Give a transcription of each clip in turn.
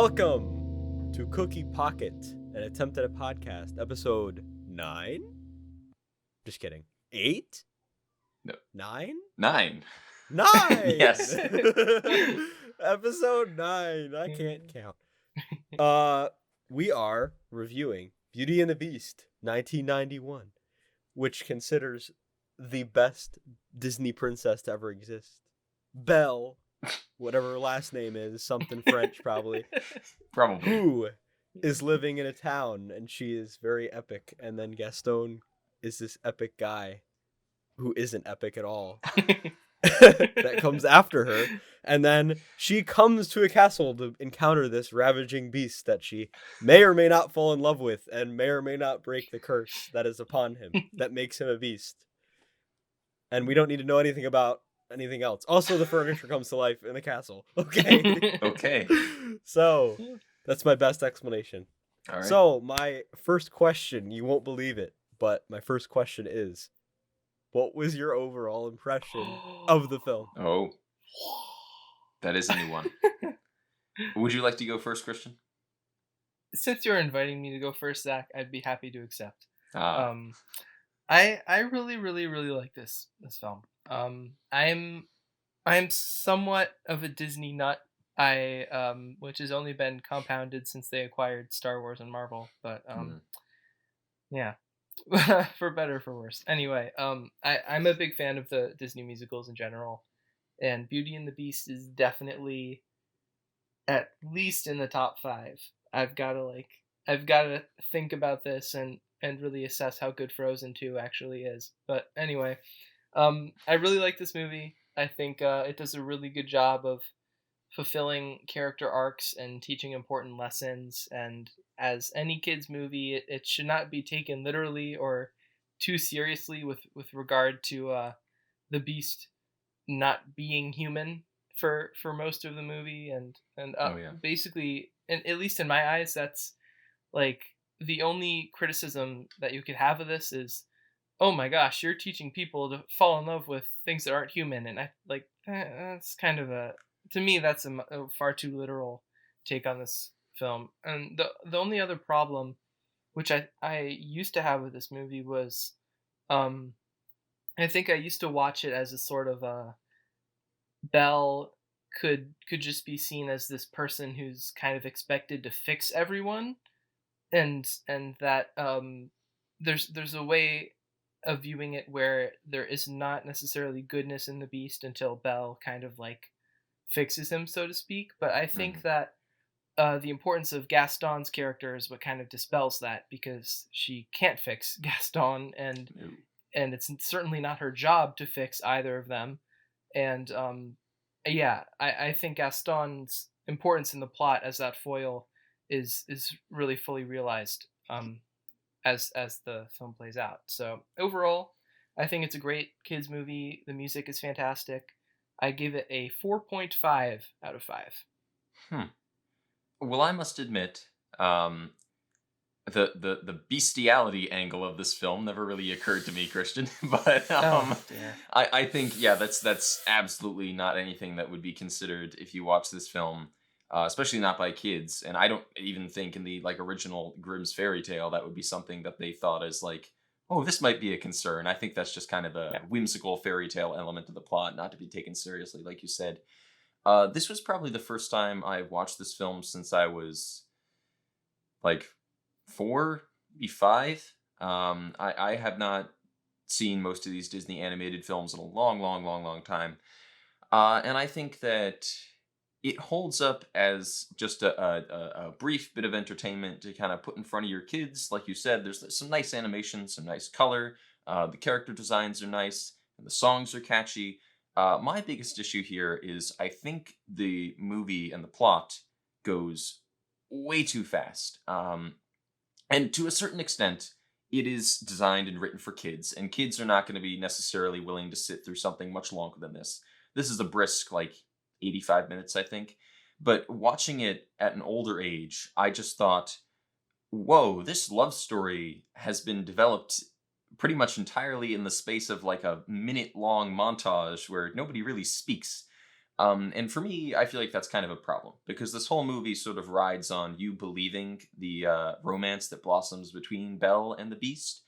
Welcome to Cookie Pocket, an attempt at a podcast, episode 9? Just kidding. 8? No. 9? 9. 9! Yes. Episode 9. I can't count. We are reviewing Beauty and the Beast, 1991, which considers the best Disney princess to ever exist. Belle, whatever her last name is, something French probably. Probably. Who is living in a town, and she is very epic, and then Gaston is this epic guy who isn't epic at all that comes after her, and then she comes to a castle to encounter this ravaging beast that she may or may not fall in love with, and may or may not break the curse that is upon him that makes him a beast. And we don't need to know anything about anything else. Also, the furniture comes to life in the castle. Okay. Okay. So that's my best explanation. All right. So my first question, you won't believe it, but my first question is, what was your overall impression of the film? Oh, that is a new one. Would you like to go first, Christian? Since you're inviting me to go first, Zach, I'd be happy to accept. Ah. I really like this film. I'm somewhat of a Disney nut. Which has only been compounded since they acquired Star Wars and Marvel. But yeah, for better or for worse. Anyway, I'm a big fan of the Disney musicals in general, and Beauty and the Beast is definitely at least in the top 5. I've got to think about this and really assess how good Frozen 2 actually is. But anyway, I really like this movie. I think it does a really good job of fulfilling character arcs and teaching important lessons. And as any kids movie, it should not be taken literally or too seriously with regard to the Beast not being human for most of the movie. And basically, and at least in my eyes, that's like the only criticism that you could have of this is, oh my gosh, you're teaching people to fall in love with things that aren't human. And I like that's kind of to me, that's a far too literal take on this film. And the only other problem, which I used to have with this movie, was I think I used to watch it as a sort of a Belle could just be seen as this person who's kind of expected to fix everyone, and that there's a way of viewing it where there is not necessarily goodness in the Beast until Belle kind of like fixes him, so to speak. But I think that the importance of Gaston's character is what kind of dispels that, because she can't fix Gaston, and it's certainly not her job to fix either of them. And I think Gaston's importance in the plot as that foil is really fully realized as the film plays out. So overall, I think it's a great kids movie. The music is fantastic. I give it a 4.5 out of 5. Well, I must admit, the bestiality angle of this film never really occurred to me, Christian. But I think that's absolutely not anything that would be considered if you watch this film, especially not by kids. And I don't even think in the original Grimm's fairy tale that would be something that they thought as oh, this might be a concern. I think that's just kind of a whimsical fairy tale element of the plot, not to be taken seriously, like you said. This was probably the first time I watched this film since I was 4, maybe 5. I have not seen most of these Disney animated films in a long time. And I think that it holds up as just a brief bit of entertainment to kind of put in front of your kids. Like you said, there's some nice animation, some nice color. The character designs are nice, and the songs are catchy. My biggest issue here is I think the movie and the plot goes way too fast. And to a certain extent, it is designed and written for kids, and kids are not going to be necessarily willing to sit through something much longer than this. This is a brisk, 85 minutes, I think. But watching it at an older age, I just thought, whoa, this love story has been developed pretty much entirely in the space of a minute-long montage where nobody really speaks. And for me, I feel like that's kind of a problem because this whole movie sort of rides on you believing the romance that blossoms between Belle and the Beast.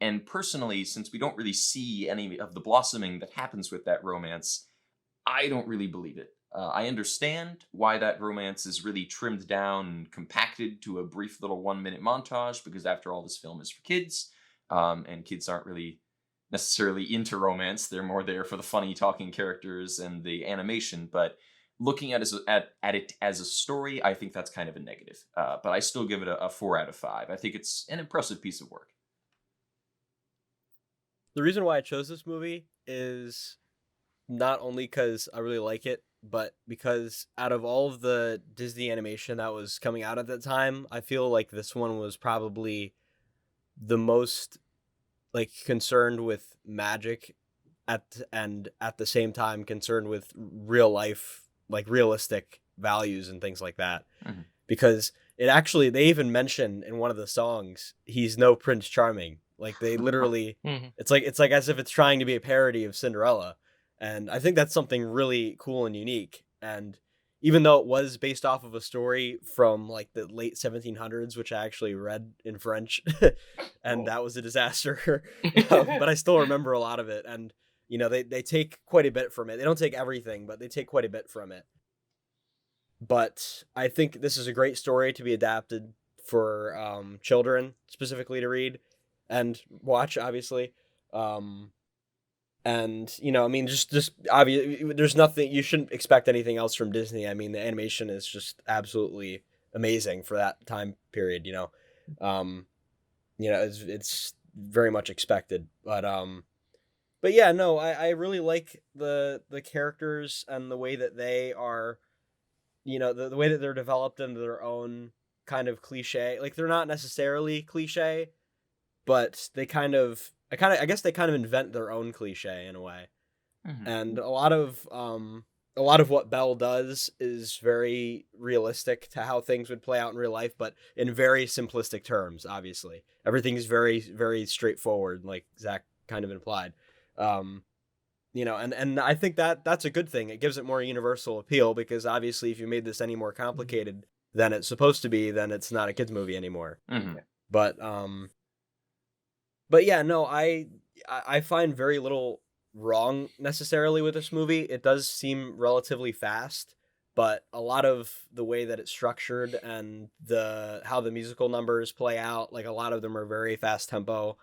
And personally, since we don't really see any of the blossoming that happens with that romance, I don't really believe it. I understand why that romance is really trimmed down and compacted to a brief little 1-minute montage, because after all, this film is for kids, and kids aren't really necessarily into romance. They're more there for the funny talking characters and the animation. But looking at it as a story, I think that's kind of a negative. But I still give it a 4 out of 5. I think it's an impressive piece of work. The reason why I chose this movie is not only because I really like it, but because out of all of the Disney animation that was coming out at that time, I feel like this one was probably the most like concerned with magic and at the same time concerned with real life, like realistic values and things like that. Mm-hmm. Because it actually, they even mention in one of the songs, he's no Prince Charming. Like they literally, it's like as if it's trying to be a parody of Cinderella. And I think that's something really cool and unique. And even though it was based off of a story from like the late 1700s, which I actually read in French, and that was a disaster, but I still remember a lot of it. And, you know, they take quite a bit from it. They don't take everything, but they take quite a bit from it. But I think this is a great story to be adapted for children specifically to read and watch, obviously. And, you know, I mean, just obviously, there's nothing, you shouldn't expect anything else from Disney. I mean, the animation is just absolutely amazing for that time period, you know. It's very much expected. But yeah, no, I really like the characters and the way that they are, you know, the way that they're developed into their own kind of cliche. Like, they're not necessarily cliche, but they I guess they kind of invent their own cliche in a way. Mm-hmm. And a lot of what Belle does is very realistic to how things would play out in real life, but in very simplistic terms, obviously. Everything is very, very straightforward, like Zach kind of implied. You know, and I think that's a good thing. It gives it more universal appeal, because obviously if you made this any more complicated than it's supposed to be, then it's not a kid's movie anymore. Mm-hmm. But yeah, no, I find very little wrong necessarily with this movie. It does seem relatively fast, but a lot of the way that it's structured and how the musical numbers play out, like a lot of them are very fast tempo.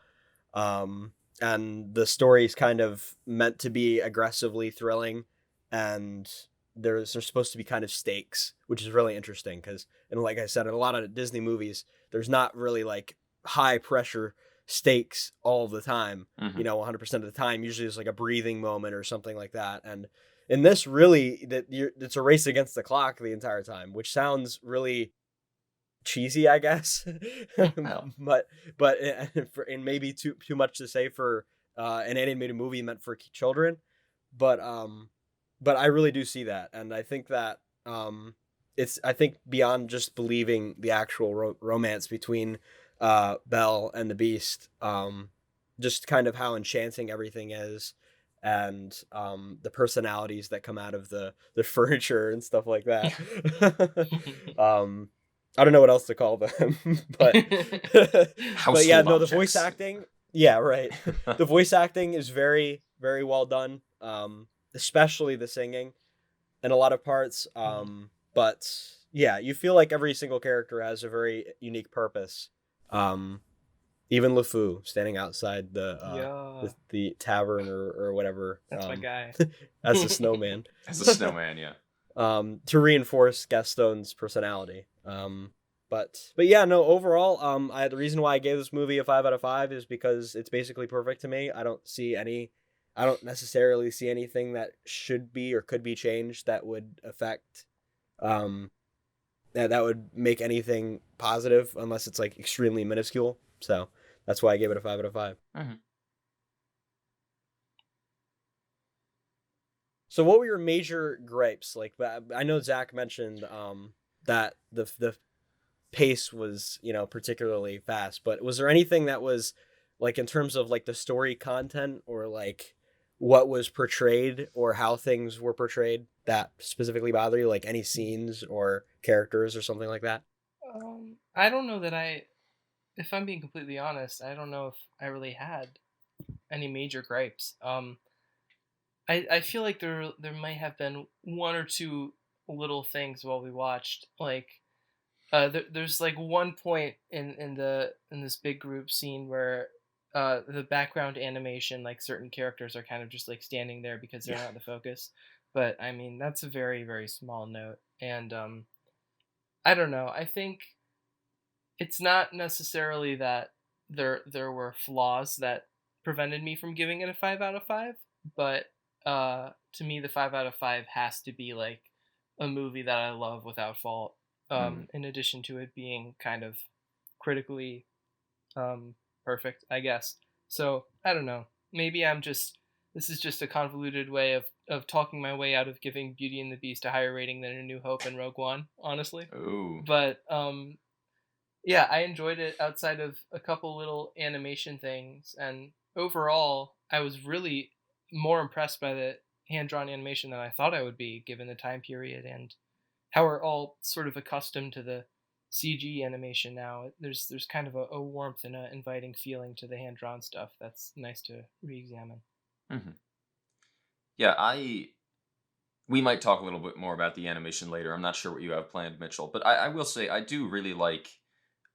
And the story's kind of meant to be aggressively thrilling, and there's supposed to be kind of stakes, which is really interesting because, and like I said, in a lot of Disney movies, there's not really like high pressure stakes all the time, you know, 100% of the time. Usually it's like a breathing moment or something like that. And in this, really, it's a race against the clock the entire time, which sounds really cheesy, I guess. but and maybe too much to say for an animated movie meant for children. But I really do see that, and I think that it's, I think, beyond just believing the actual romance between Belle and the Beast, just kind of how enchanting everything is, and the personalities that come out of the furniture and stuff like that. I don't know what else to call them, but yeah, no, the voice acting, yeah, right. The voice acting is very, very well done, especially the singing in a lot of parts. But yeah, you feel like every single character has a very unique purpose. Even LeFou standing outside the tavern or whatever. That's my guy. As a snowman. As a snowman, yeah. To reinforce Gaston's personality. But yeah, no, overall, the reason why I gave this movie a 5 out of 5 is because it's basically perfect to me. I don't necessarily see anything that should be or could be changed that would affect, that would make anything positive, unless it's like extremely minuscule. So that's why I gave it a 5 out of 5. Mm-hmm. So what were your major gripes? Like, I know Zach mentioned that the pace was, you know, particularly fast, but was there anything that was, like, in terms of like the story content or like what was portrayed or how things were portrayed, that specifically bother you? Like any scenes or characters or something like that? I don't know that if I'm being completely honest, I don't know if I really had any major gripes. I feel like there might have been one or two little things while we watched. Like, there's like one point in this big group scene where the background animation, like certain characters are kind of just like standing there because they're not the focus. But I mean, that's a very, very small note. And I don't know. I think it's not necessarily that there were flaws that prevented me from giving it a 5 out of 5, but to me the 5 out of 5 has to be like a movie that I love without fault. In addition to it being kind of critically perfect, I guess. So I don't know. Maybe this is just a convoluted way of talking my way out of giving Beauty and the Beast a higher rating than A New Hope and Rogue One, honestly. Ooh. But yeah, I enjoyed it outside of a couple little animation things, and overall, I was really more impressed by the hand-drawn animation than I thought I would be, given the time period and how we're all sort of accustomed to the CG animation now. There's kind of a warmth and an inviting feeling to the hand-drawn stuff that's nice to re-examine. Mm-hmm. Yeah, we might talk a little bit more about the animation later. I'm not sure what you have planned, Mitchell, but I will say I do really like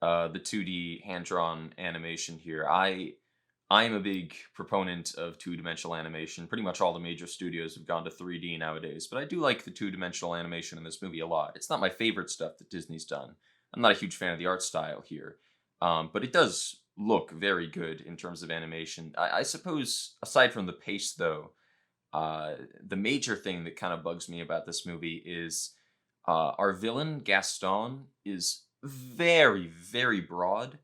the 2D hand-drawn animation here. I'm a big proponent of two-dimensional animation. Pretty much all the major studios have gone to 3D nowadays, but I do like the two-dimensional animation in this movie a lot. It's not my favorite stuff that Disney's done. I'm not a huge fan of the art style here, but it does look very good in terms of animation. I suppose, aside from the pace, though, the major thing that kind of bugs me about this movie is our villain, Gaston, is very, very broad.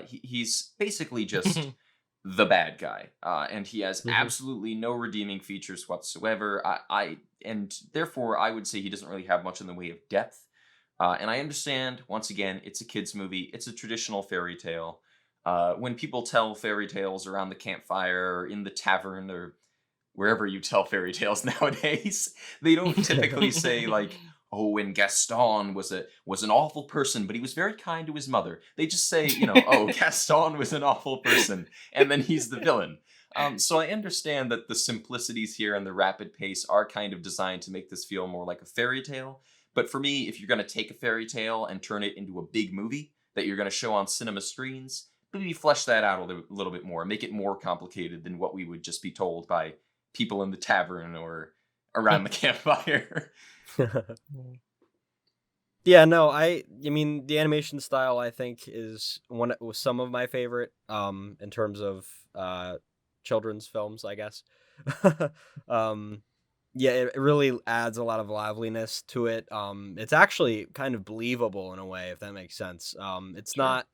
He's basically just the bad guy, and he has absolutely no redeeming features whatsoever. And therefore I would say he doesn't really have much in the way of depth. And I understand, once again, it's a kids' movie. It's a traditional fairy tale. When people tell fairy tales around the campfire, or in the tavern, or wherever you tell fairy tales nowadays, they don't typically say like, "Oh, and Gaston was an awful person, but he was very kind to his mother." They just say, "Oh, Gaston was an awful person," and then he's the villain. So I understand that the simplicities here and the rapid pace are kind of designed to make this feel more like a fairy tale. But for me, if you're going to take a fairy tale and turn it into a big movie that you're going to show on cinema screens, maybe flesh that out a little bit more, make it more complicated than what we would just be told by people in the tavern or around the campfire. Yeah, no, I mean the animation style I think was some of my favorite in terms of children's films, I guess. Yeah, it really adds a lot of liveliness to it. It's actually kind of believable in a way, if that makes sense. It's Sure. not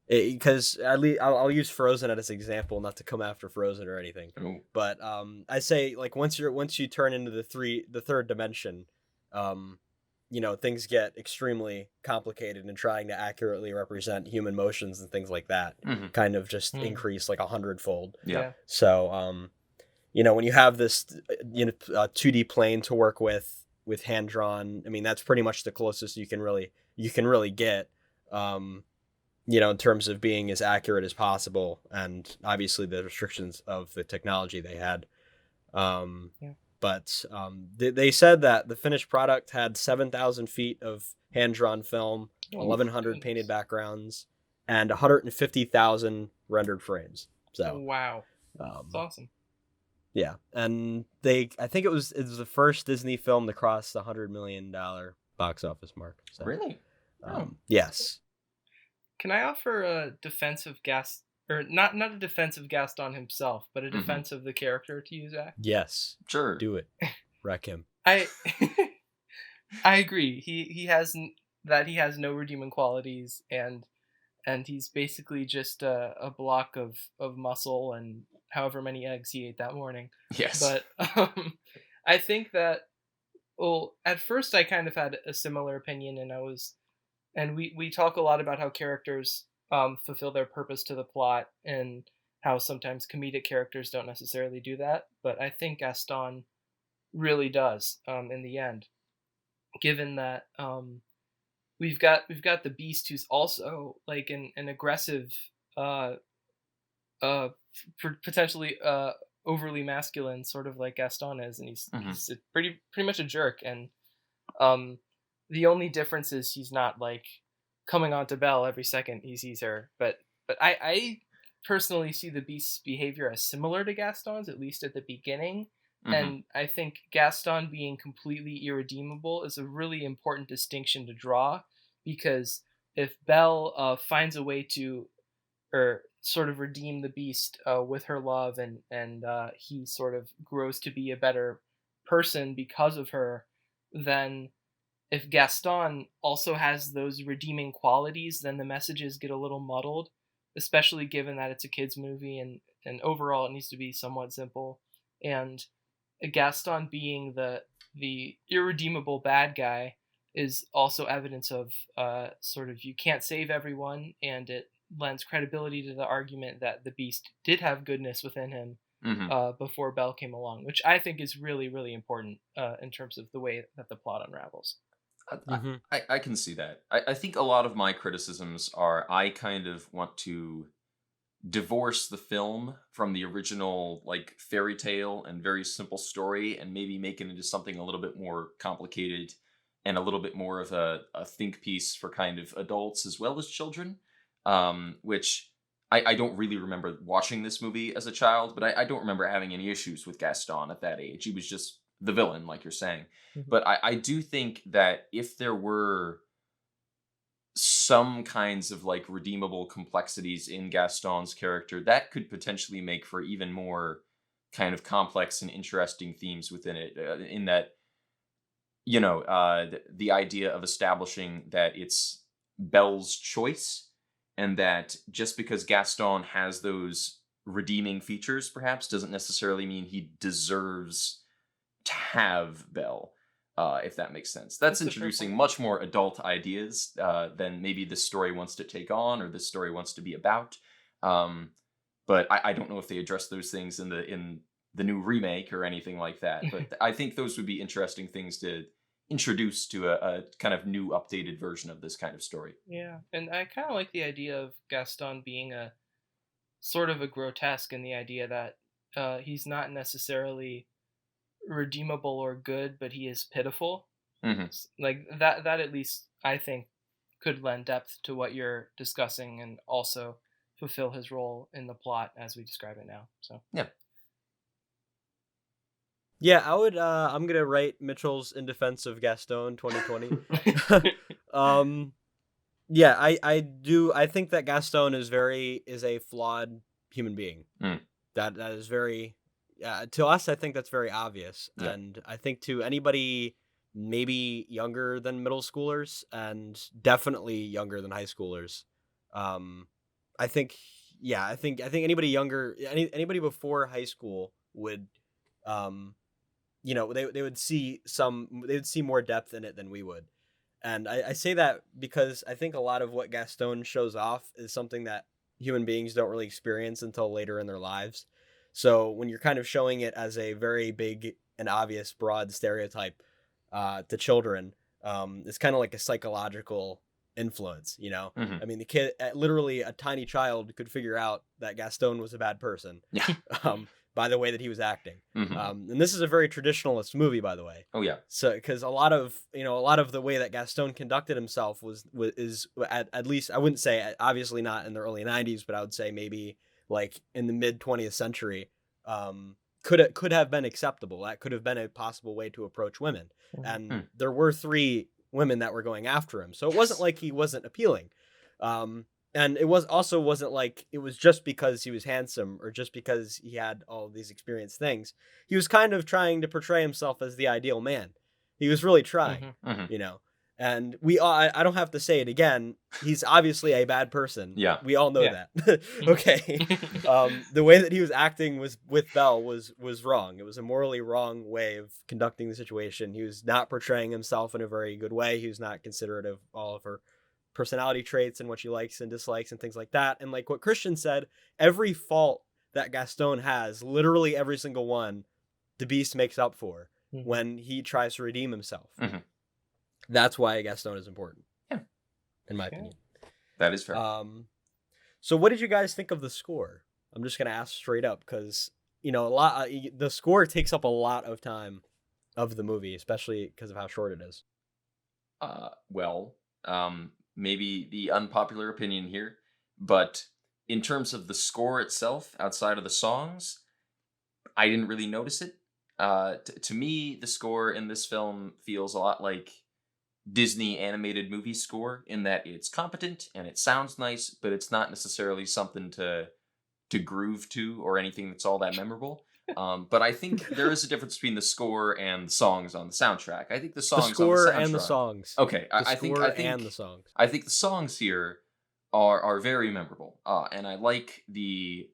because at least I'll use Frozen as an example, not to come after Frozen or anything. Ooh. But I say like once you turn into the third dimension, things get extremely complicated, and trying to accurately represent human motions and things like that kind of just increase like 100-fold. Yeah. So when you have this 2D plane to work with hand drawn, I mean that's pretty much the closest you can really get. In terms of being as accurate as possible, and obviously the restrictions of the technology they had. But they said that the finished product had 7,000 feet of hand-drawn film, 1,100 painted backgrounds, and 150,000 rendered frames. So wow, that's awesome. Yeah, and I think it was the first Disney film to cross the $100 million box office mark. So, really? Yes. Can I offer a defense of not a defense of Gaston himself, but a defense of the character to you, Zach? Yes. Sure. Do it. Wreck him. I agree. He has no redeeming qualities, and he's basically just a block of muscle and however many eggs he ate that morning. Yes. But I think that, well, at first I kind of had a similar opinion, and we talk a lot about how characters fulfill their purpose to the plot, and how sometimes comedic characters don't necessarily do that. But I think Gaston really does in the end, given that we've got the Beast, who's also like an aggressive, uh potentially overly masculine, sort of like Gaston is, and Hmm. he's pretty much a jerk. And um the only difference is he's not like coming on to Belle every second he sees her. But I personally see the Beast's behavior as similar to Gaston's, at least at the beginning. Hmm. And I think Gaston being completely irredeemable is a really important distinction to draw, because if Belle finds a way to, or sort of redeem the Beast with her love, and he sort of grows to be a better person because of her, then if Gaston also has those redeeming qualities, then the messages get a little muddled, especially given that it's a kids movie, and overall it needs to be somewhat simple. And Gaston being the irredeemable bad guy is also evidence of sort of, you can't save everyone, and it lends credibility to the argument that the Beast did have goodness within him Hmm. before Belle came along, which I think is really, really important in terms of the way that the plot unravels. I, Hmm. I can see that. I think a lot of my criticisms are I kind of want to divorce the film from the original like fairy tale and very simple story and maybe make it into something a little bit more complicated and a little bit more of a think piece for kind of adults as well as children. Which I don't really remember watching this movie as a child, but I don't remember having any issues with Gaston at that age. He was just the villain, like you're saying. Mhm. But I do think that if there were some kinds of like redeemable complexities in Gaston's character, that could potentially make for even more kind of complex and interesting themes within it. In that, the idea of establishing that it's Belle's choice, and that just because Gaston has those redeeming features, perhaps, doesn't necessarily mean he deserves to have Belle, if that makes sense. That's That's a fair introducing point. much more adult ideas than maybe this story wants to take on or this story wants to be about. Um, but I don't know if they address those things in the new remake or anything like that. But I think those would be interesting things to introduce to a kind of new, updated version of this kind of story. Yeah, and I kind of like the idea of Gaston being a sort of a grotesque, in the idea that he's not necessarily redeemable or good, but he is pitiful. Hmm. Like that at least I think could lend depth to what you're discussing, and also fulfill his role in the plot as we describe it now. So Yeah. Yeah, I would. I'm gonna write Mitchell's In Defense of Gaston 2020. um, yeah, I do. I think that Gaston is a flawed human being. Mm. That is very, to us. I think that's very obvious, Yeah. and I think to anybody maybe younger than middle schoolers and definitely younger than high schoolers, I think, yeah, I think anybody younger, anybody before high school would, um, they would see more depth in it than we would. And I say that because I think a lot of what Gaston shows off is something that human beings don't really experience until later in their lives. So when you're kind of showing it as a very big and obvious broad stereotype to children, it's kind of like a psychological influence, you know? Hmm. I mean, the kid, literally a tiny child could figure out that Gaston was a bad person Yeah. by the way that he was acting. Hmm. And this is a very traditionalist movie, by the way. Oh yeah. So, because a lot of the way that Gaston conducted himself is at least, I wouldn't say, obviously not in the early '90s, but I would say maybe like in the mid 20th century, could have been acceptable. That could have been a possible way to approach women, and Hmm. there were 3 women that were going after him, so it wasn't like he wasn't appealing. Um, and it wasn't like it was just because he was handsome or just because he had all these experienced things. He was kind of trying to portray himself as the ideal man. He was really trying, Mhm. Hmm. you know. And I don't have to say it again. He's obviously a bad person. Yeah. We all know Yeah. that. Okay. The way that he was acting was with Belle was wrong. It was a morally wrong way of conducting the situation. He was not portraying himself in a very good way. He was not considerate of all of her personality traits and what she likes and dislikes and things like that. And like what Christian said, every fault that Gaston has, literally every single one, the Beast makes up for. when he tries to redeem himself. Mm-hmm. That's why Gaston is important. Yeah. In my opinion. That is fair. So what did you guys think of the score? I'm just gonna ask straight up because the score takes up a lot of time of the movie, especially because of how short it is. Well, maybe the unpopular opinion here, but in terms of the score itself, outside of the songs, I didn't really notice it. To me, the score in this film feels a lot like Disney animated movie score in that it's competent and it sounds nice, but it's not necessarily something to groove to or anything that's all that memorable. But I think there is a difference between the score and the songs on the soundtrack. I think the songs the score on the soundtrack, and the songs. Okay, I think and the songs. I think the songs here are very memorable. And I like the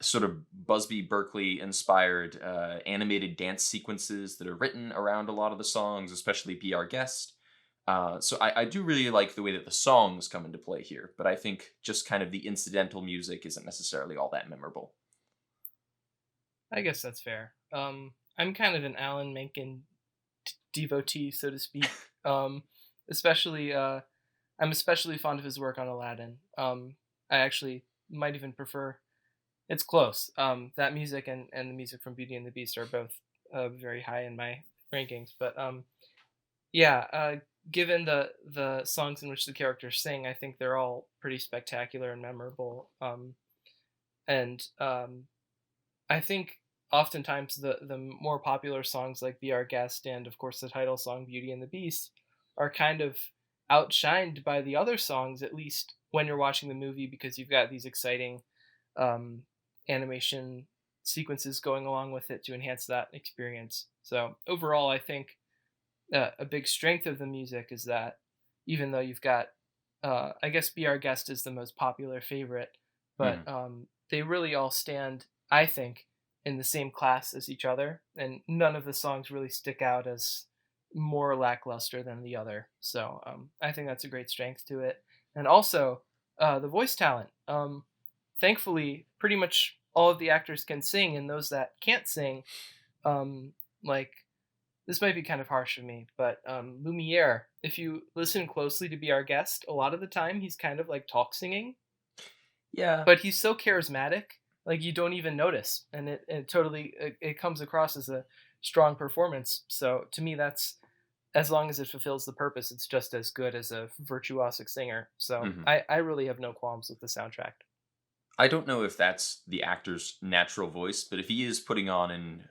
sort of Busby Berkeley inspired animated dance sequences that are written around a lot of the songs, especially Be Our Guest. So I do really like the way that the songs come into play here, but I think just kind of the incidental music isn't necessarily all that memorable. I guess that's fair. I'm kind of an Alan Menken devotee, so to speak. Especially, I'm especially fond of his work on Aladdin. I actually might even prefer. It's close. That music and the music from Beauty and the Beast are both very high in my rankings. But given the songs in which the characters sing, I think they're all pretty spectacular and memorable. I think oftentimes the more popular songs like Be Our Guest and of course the title song Beauty and the Beast are kind of outshined by the other songs, at least when you're watching the movie, because you've got these exciting animation sequences going along with it to enhance that experience. So overall, I think a big strength of the music is that even though you've got, I guess Be Our Guest is the most popular favorite, but they really all stand, I think, in the same class as each other, and none of the songs really stick out as more lackluster than the other. So I think that's a great strength to it. And also the voice talent. Thankfully, pretty much all of the actors can sing, and those that can't sing, this might be kind of harsh of me, but Lumiere, if you listen closely to Be Our Guest, a lot of the time he's kind of like talk singing. Yeah. But he's so charismatic, like you don't even notice, and it totally it comes across as a strong performance. So to me, that's, as long as it fulfills the purpose, it's just as good as a virtuosic singer. So I really have no qualms with the soundtrack. I don't know if that's the actor's natural voice, but if he is putting on an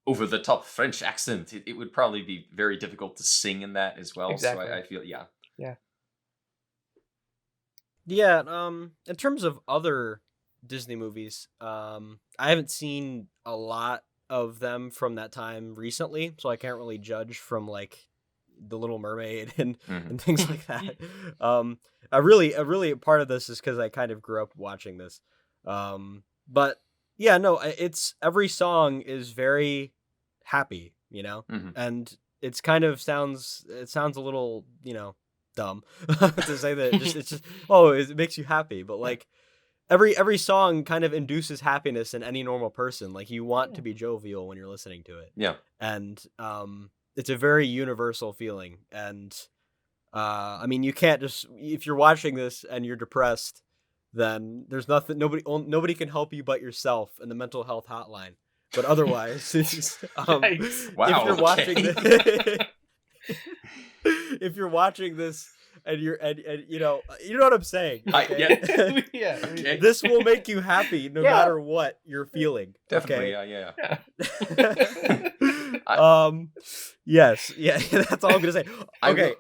over-the-top French accent, it would probably be very difficult to sing in that as well. Exactly. So I feel, yeah. In terms of other Disney movies, I haven't seen a lot of them from that time recently, so I can't really judge from like The Little Mermaid and things like that. A really part of this is because I kind of grew up watching this. But yeah, no, it's every song is very happy, and it's kind of sounds a little, dumb to say that it's just it makes you happy, but like every song kind of induces happiness in any normal person. Like you want to be jovial when you're listening to it. Yeah. And it's a very universal feeling. And I mean, you can't just, if you're watching this and you're depressed, then there's nobody can help you but yourself and the mental health hotline. But otherwise, wow, if you're watching this, if you're watching this and you're and you know what I'm saying. Okay? Yeah. Okay. This will make you happy no matter what you're feeling. Definitely. Okay? Yeah. Yes. Yeah. That's all I'm gonna say. Okay.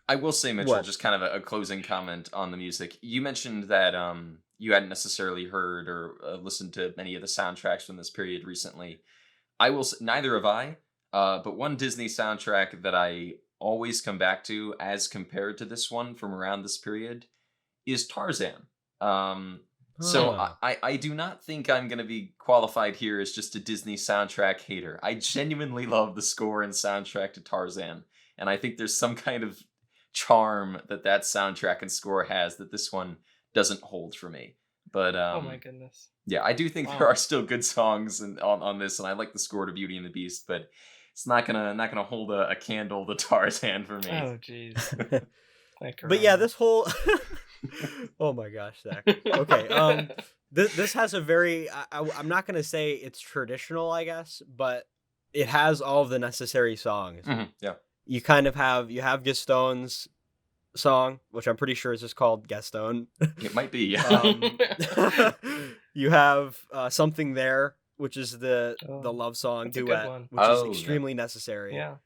I will say, Mitchell, just kind of a closing comment on the music. You mentioned that you hadn't necessarily heard or listened to many of the soundtracks from this period recently. I will say, neither have I. But one Disney soundtrack that I always come back to as compared to this one from around this period is Tarzan. So I do not think I'm going to be qualified here as just a Disney soundtrack hater. I genuinely love the score and soundtrack to Tarzan. And I think there's some kind of charm that soundtrack and score has that this one doesn't hold for me. But oh my goodness. Yeah, I do think there are still good songs on this, and I like the score to Beauty and the Beast, but it's not gonna hold a candle to Tarzan for me. Oh, jeez. But yeah, this whole oh my gosh, Zach. Okay, this has a very I'm not gonna say it's traditional, I guess, but it has all of the necessary songs. Yeah, you kind of you have Gaston's song, which I'm pretty sure is just called Gaston. it might be. Yeah. You have Something There, which is the love song duet, which is extremely necessary. Yeah.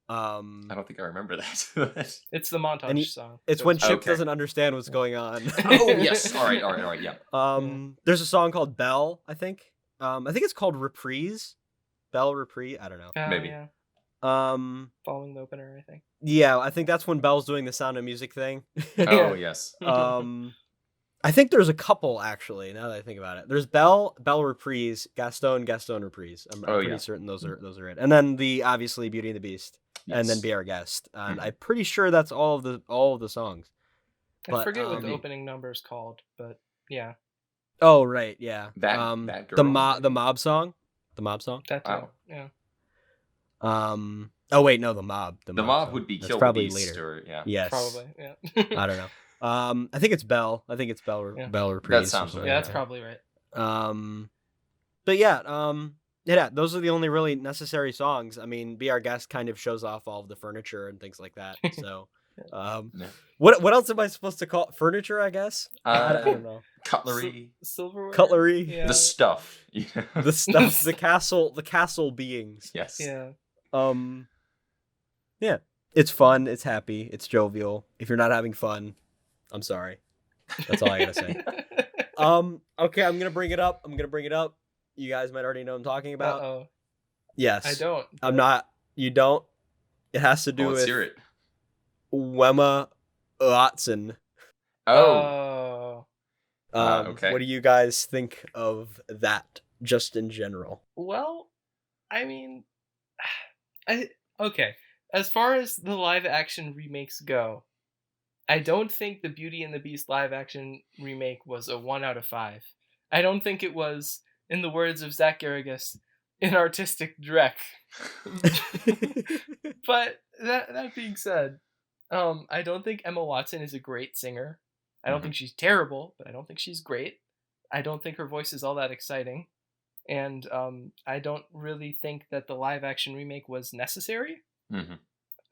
I don't think I remember that. It's the montage song. It's so when Chip doesn't understand what's going on. Oh yes, all right, yeah. There's a song called Belle, I think. I think it's called Reprise. Belle Reprise. I don't know. Maybe. Yeah. Following the opener, I think. Yeah, I think that's when Belle's doing the Sound of Music thing. Oh yes. I think there's a couple actually. Now that I think about it, there's Belle Reprise, Gaston Reprise. I'm pretty certain those are it. And then obviously Beauty and the Beast, and then Be Our Guest. And I'm pretty sure that's all of the songs. I forget what the opening number is called, but yeah. Oh right, yeah. That girl. The mob song. The mob song. That too. Yeah. Oh wait, no, the mob. The mob would be Kill the Beast later. Or yeah. Yes. Probably. Yeah. I don't know. I think it's Belle. Belle Reprise. That sounds right. Yeah, that's probably right. But yeah, those are the only really necessary songs. I mean, Be Our Guest kind of shows off all of the furniture and things like that. So, what else am I supposed to call furniture? I guess I don't know. Cutlery, silverware, cutlery, yeah. The stuff, the stuff, the castle beings. Yes. Yeah. Yeah, it's fun. It's happy. It's jovial. If you're not having fun, I'm sorry. That's all I gotta say. Okay, I'm gonna bring it up. You guys might already know what I'm talking about. Uh-oh. Yes. I don't. I'm not. You don't. It has to do let's with hear it. Wemma Watson. Oh. Okay. What do you guys think of that, just in general? Well, I mean, okay. As far as the live action remakes go, I don't think the Beauty and the Beast live action remake was a 1 out of 5. I don't think it was, in the words of Zach Garrigus, an artistic dreck. But that being said, I don't think Emma Watson is a great singer. I don't think she's terrible, but I don't think she's great. I don't think her voice is all that exciting. And I don't really think that the live action remake was necessary.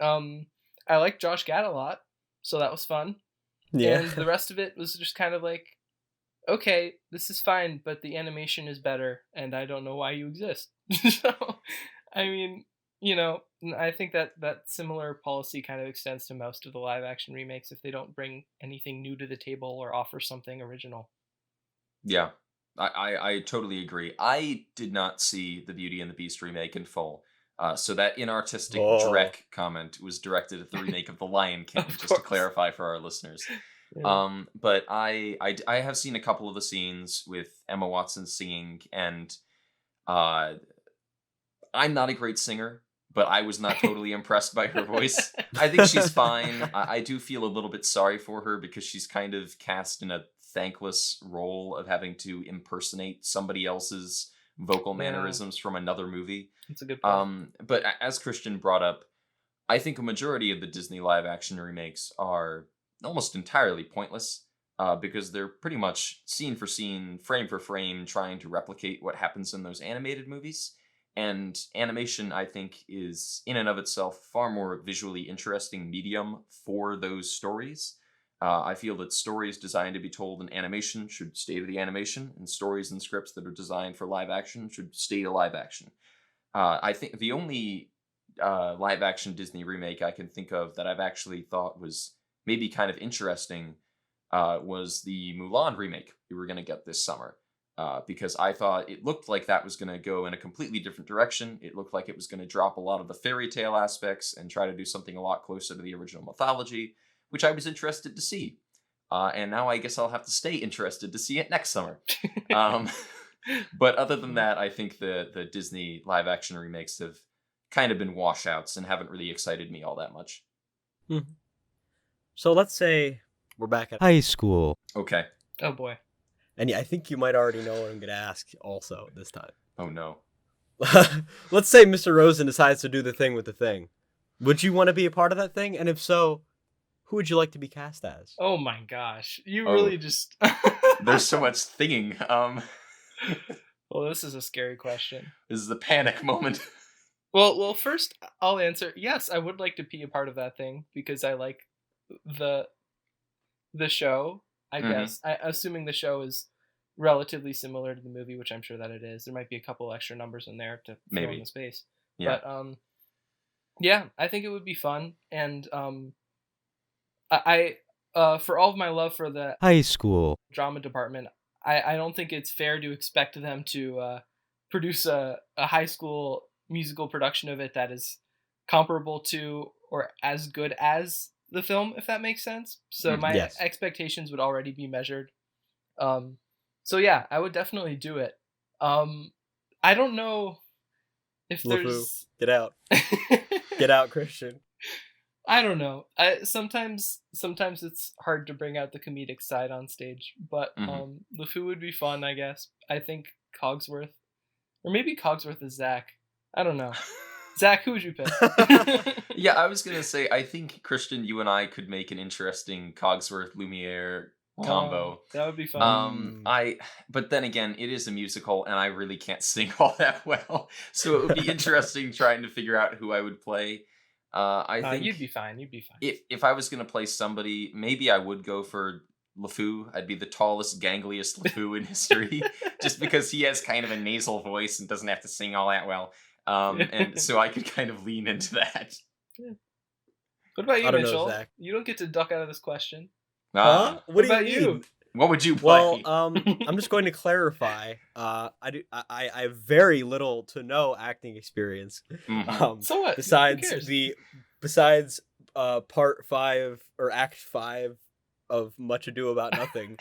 I like Josh Gad a lot, so that was fun. Yeah. And the rest of it was just kind of like, okay, this is fine, but the animation is better, and I don't know why you exist. So, I mean, I think that similar policy kind of extends to most of the live action remakes if they don't bring anything new to the table or offer something original. Yeah, I totally agree. I did not see the Beauty and the Beast remake in full. So that inartistic dreck comment was directed at the remake of The Lion King, just to clarify for our listeners. Yeah. But I have seen a couple of the scenes with Emma Watson singing, and I'm not a great singer, but I was not totally impressed by her voice. I think she's fine. I do feel a little bit sorry for her because she's kind of cast in a thankless role of having to impersonate somebody else's vocal mannerisms from another movie. That's a good point. But as Christian brought up, I think a majority of the Disney live action remakes are almost entirely pointless because they're pretty much scene for scene, frame for frame, trying to replicate what happens in those animated movies. And animation, I think, is in and of itself far more visually interesting medium for those stories. I feel that stories designed to be told in animation should stay to the animation, and stories and scripts that are designed for live action should stay to live action. I think the only live action Disney remake I can think of that I've actually thought was maybe kind of interesting was the Mulan remake we were going to get this summer. Because I thought it looked like that was going to go in a completely different direction. It looked like it was going to drop a lot of the fairy tale aspects and try to do something a lot closer to the original mythology, which I was interested to see. And now I guess I'll have to stay interested to see it next summer. But other than that, I think the Disney live action remakes have kind of been washouts and haven't really excited me all that much. Mm-hmm. So let's say we're back at high school. Okay. Oh boy. And yeah, I think you might already know what I'm going to ask also this time. Oh no. let's say Mr. Rosen decides to do the thing with the thing. Would you want to be a part of that thing? And if so, who would you like to be cast as? Oh my gosh. You Oh. really just... There's so much thinking. Well, this is a scary question. This is the panic moment. Well, first I'll answer. Yes, I would like to be a part of that thing because I like the show. I guess. Assuming the show is relatively similar to the movie, which I'm sure that it is. There might be a couple extra numbers in there to fill in the space. Yeah. But yeah, I think it would be fun, and I for all of my love for the high school drama department, I don't think it's fair to expect them to produce a high school musical production of it that is comparable to or as good as the film, if that makes sense. So my expectations would already be measured. So yeah, I would definitely do it. I don't know if there's... Get out. Get out, Christian. I don't know. Sometimes it's hard to bring out the comedic side on stage, but LeFou would be fun, I guess. I think Cogsworth, or maybe Cogsworth is Zach. I don't know. Zach, who would you pick? Yeah, I was gonna say, I think Christian, you and I could make an interesting Cogsworth Lumiere combo. That would be fun. But then again, it is a musical, and I really can't sing all that well, so it would be interesting trying to figure out who I would play. I think you'd be fine. If I was gonna play somebody, maybe I would go for LeFou. I'd be the tallest, gangliest LeFou in history, just because he has kind of a nasal voice and doesn't have to sing all that well. And so I could kind of lean into that. Yeah. What about you, I don't Mitchell? know, Zach. You don't get to duck out of this question. Huh? What about you? What would you play? Well, I'm just going to clarify. I have very little to no acting experience. So what? Besides part 5 or act 5 of Much Ado About Nothing,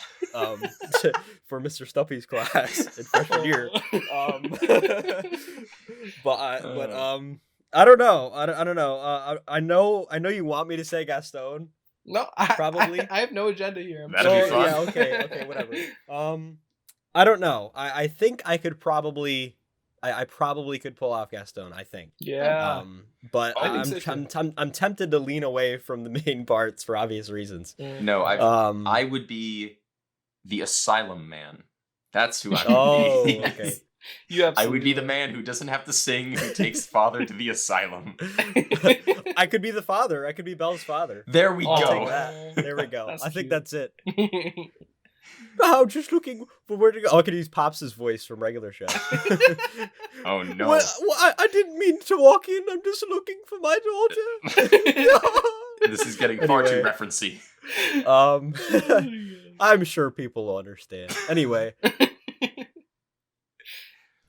for Mr. Stumpy's class in freshman year. But I don't know. I don't know. I know you want me to say Gaston. No, probably. I have no agenda here. That'd be fun. Yeah, okay, whatever. I don't know. I think I could probably. I probably could pull off Gaston. I think. Yeah. But I think I'm tempted to lean away from the main parts for obvious reasons. No, I would be the Asylum Man. That's who I would be. Okay. I would be the man who doesn't have to sing, who takes father to the asylum. I could be the father. I could be Belle's father. There we I'll go. take that. There we go. I think that's it. it. I'm just looking for where to go. Oh, I could use Pops' voice from regular show. Oh no! Well, I didn't mean to walk in. I'm just looking for my daughter. This is getting far too referencey. I'm sure people will understand. Anyway.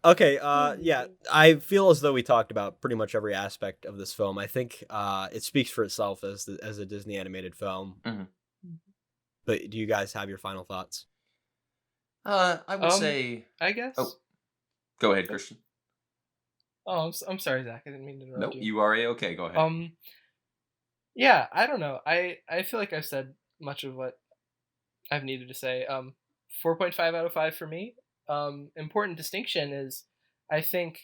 Okay, yeah, I feel as though we talked about pretty much every aspect of this film. I think it speaks for itself as a Disney animated film. Mm-hmm. But do you guys have your final thoughts? I would say... I guess. Oh, go ahead, Christian. Oh, I'm sorry, Zach. I didn't mean to interrupt you. No, you are okay. Go ahead. Yeah, I don't know. I feel like I've said much of what I've needed to say. 4.5 out of 5 for me. Important distinction is, I think,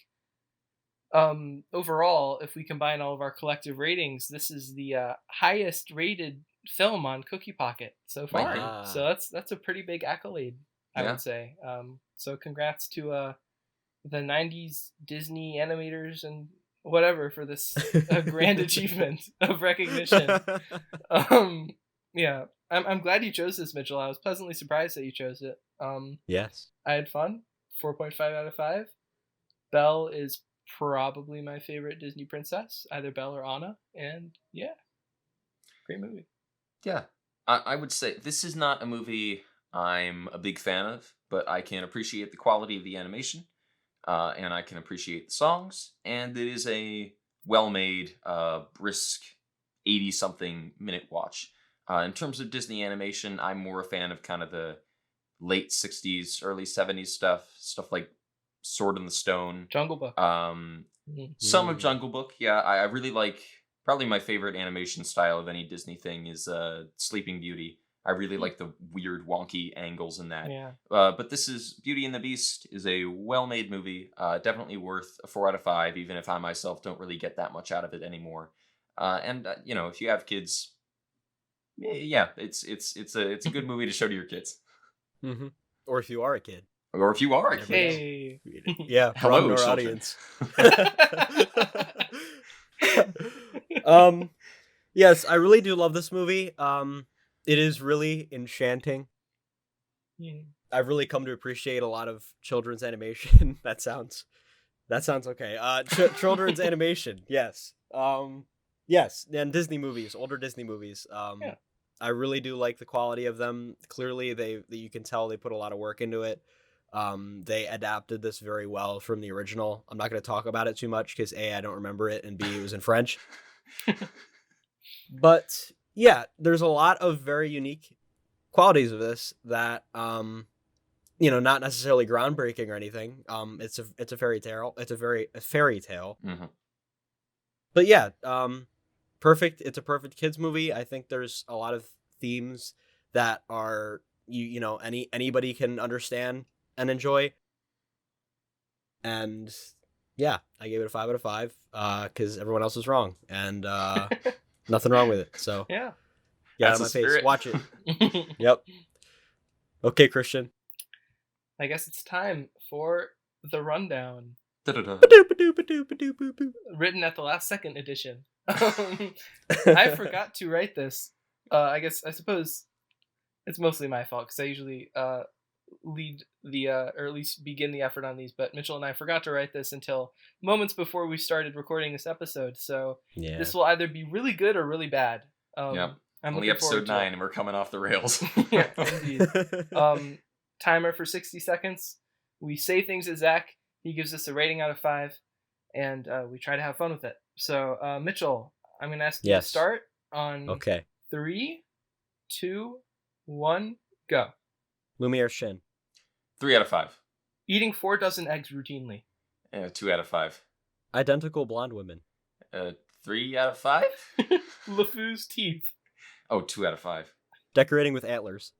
overall, if we combine all of our collective ratings, this is the highest rated film on Cookie Pocket so far. Wow. So that's a pretty big accolade, I would say. So congrats to the 90s Disney animators and whatever for this grand achievement of recognition. Yeah, I'm glad you chose this, Mitchell. I was pleasantly surprised that you chose it. Yes. I had fun. 4.5 out of 5. Belle is probably my favorite Disney princess, either Belle or Anna, and yeah, great movie. Yeah, I would say this is not a movie I'm a big fan of, but I can appreciate the quality of the animation, and I can appreciate the songs, and it is a well-made, brisk 80-something minute watch. In terms of Disney animation, I'm more a fan of kind of the late 60s, early 70s stuff like Sword in the Stone. Jungle Book. Some of Jungle Book, yeah. I really like, probably my favorite animation style of any Disney thing is Sleeping Beauty. I really like the weird, wonky angles in that. Yeah. But this is Beauty and the Beast is a well-made movie. Definitely worth a 4 out of 5, even if I myself don't really get that much out of it anymore. And if you have kids, yeah, it's a good movie to show to your kids. Mm-hmm. Or if you are a kid. Or if you are a kid. Hey. Yeah, Hello, broaden our children. audience. Yes, I really do love this movie. It is really enchanting. Yeah. I've really come to appreciate a lot of children's animation. That sounds okay. Children's animation, yes. Yes, and Disney movies, older Disney movies. Yeah. I really do like the quality of them. Clearly, you can tell they put a lot of work into it. They adapted this very well from the original. I'm not going to talk about it too much because A, I don't remember it, and B, it was in French. But yeah, there's a lot of very unique qualities of this that not necessarily groundbreaking or anything. It's a fairy tale. It's a fairy tale. Mm-hmm. But yeah, perfect. It's a perfect kids movie. I think there's a lot of themes that are anybody can understand and enjoy. And yeah, I gave it a 5 out of 5 because everyone else was wrong, and nothing wrong with it. So Yeah. get That's out of the my face. spirit. Watch it. Yep. Okay, Christian. I guess it's time for the rundown. Da-da-da. Written at the last second edition. I forgot to write this. I suppose it's mostly my fault because I usually lead the or at least begin the effort on these, but Mitchell and I forgot to write this until moments before we started recording this episode, so Yeah. this will either be really good or really bad. Yep. I'm Only looking forward episode to 9 and we're coming off the rails. Yeah, indeed. Timer for 60 seconds. We say things to Zach. He gives us a rating out of 5, and we try to have fun with it. So, Mitchell, I'm going to ask you to start on Okay. 3, 2, 1, go. Lumiere Shin. 3 out of 5. Eating 4 dozen eggs routinely. 2 out of 5. Identical blonde women. 3 out of 5? LeFou's teeth. Oh, 2 out of 5. Decorating with antlers.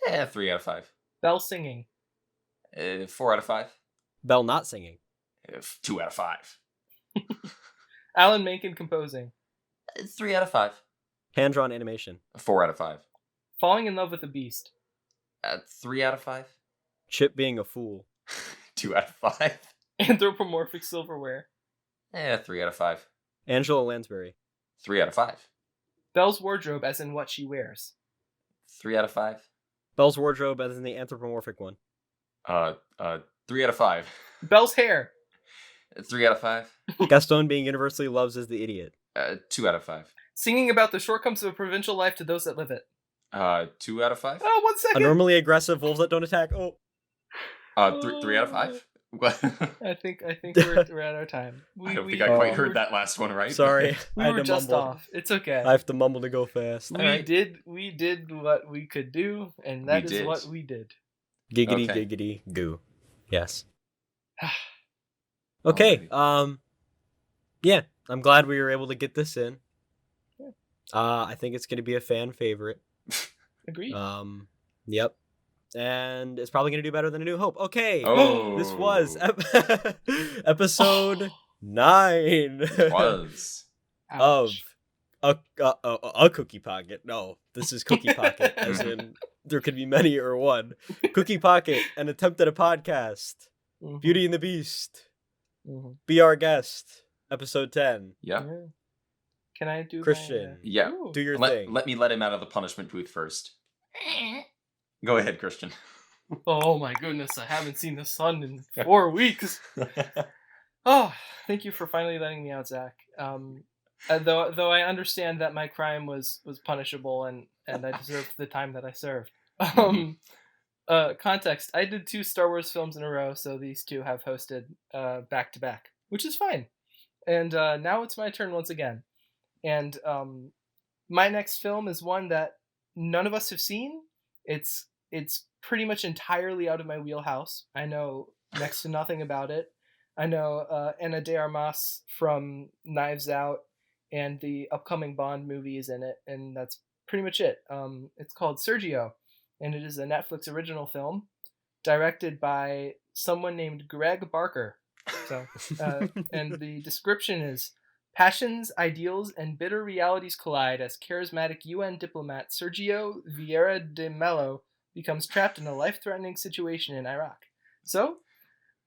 3 out of 5. Bell singing. 4 out of 5. Belle not singing. 2 out of 5. Alan Menken composing. 3 out of 5. Hand-drawn animation. 4 out of 5. Falling in love with a beast. 3 out of 5. Chip being a fool. 2 out of 5. Anthropomorphic silverware. 3 out of 5. Angela Lansbury. 3 out of 5. Belle's wardrobe as in what she wears. 3 out of 5. Belle's wardrobe as in the anthropomorphic one. 3 out of 5. Belle's hair. 3 out of 5. Gaston being universally loved as the idiot. 2 out of 5. Singing about the shortcomings of a provincial life to those that live it. 2 out of 5. Oh, 1 second. Normally aggressive wolves that don't attack. Oh. 3 out of 5. What? I think we're at our time. I don't think I quite heard that last one right. Sorry. We I had were to just mumble. off. It's okay. I have to mumble to go fast. We did what we could do, and that is what we did. Giggity Okay. giggity goo. Yes. Okay. Yeah, I'm glad we were able to get this in. Yeah. I think it's going to be a fan favorite. Agreed. Yep. And it's probably going to do better than A New Hope. Okay. Oh. This was episode 9 It was. of Ouch. a Cookie Pocket. No, this is Cookie Pocket, as in there could be many or one. Cookie Pocket, an attempt at a podcast. Mhm. Beauty and the Beast. Mhm. Be our guest. Episode 10. Yeah. Yeah. Can I do Christian. my, Yeah. Ooh. Do your Let thing. me let him out of the punishment booth first. Go ahead, Christian. Oh my goodness, I haven't seen the sun in 4 weeks. Oh, thank you for finally letting me out, Zach. Though I understand that my crime was punishable and I deserved the time that I served. Context: I did 2 Star Wars films in a row, so these 2 have hosted back to back, which is fine. And now it's my turn once again. And my next film is one that none of us have seen. It's pretty much entirely out of my wheelhouse. I know next to nothing about it. I know Ana de Armas from Knives Out and the upcoming Bond movie is in it, and that's pretty much it. It's called Sergio, and it is a Netflix original film directed by someone named Greg Barker. So, and the description is: passions, ideals, and bitter realities collide as charismatic UN diplomat Sergio Vieira de Mello becomes trapped in a life-threatening situation in Iraq. So,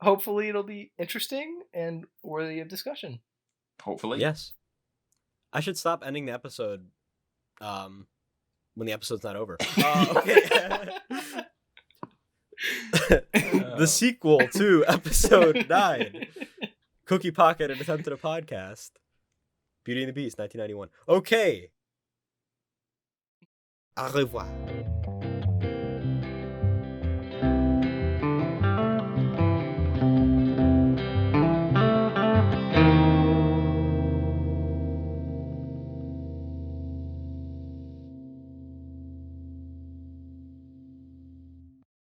hopefully it'll be interesting and worthy of discussion. Hopefully. Yes. I should stop ending the episode when the episode's not over. Okay. The sequel to episode 9. Cookie Pocket, an attempt at a podcast. Beauty and the Beast, 1991. Okay. Au revoir.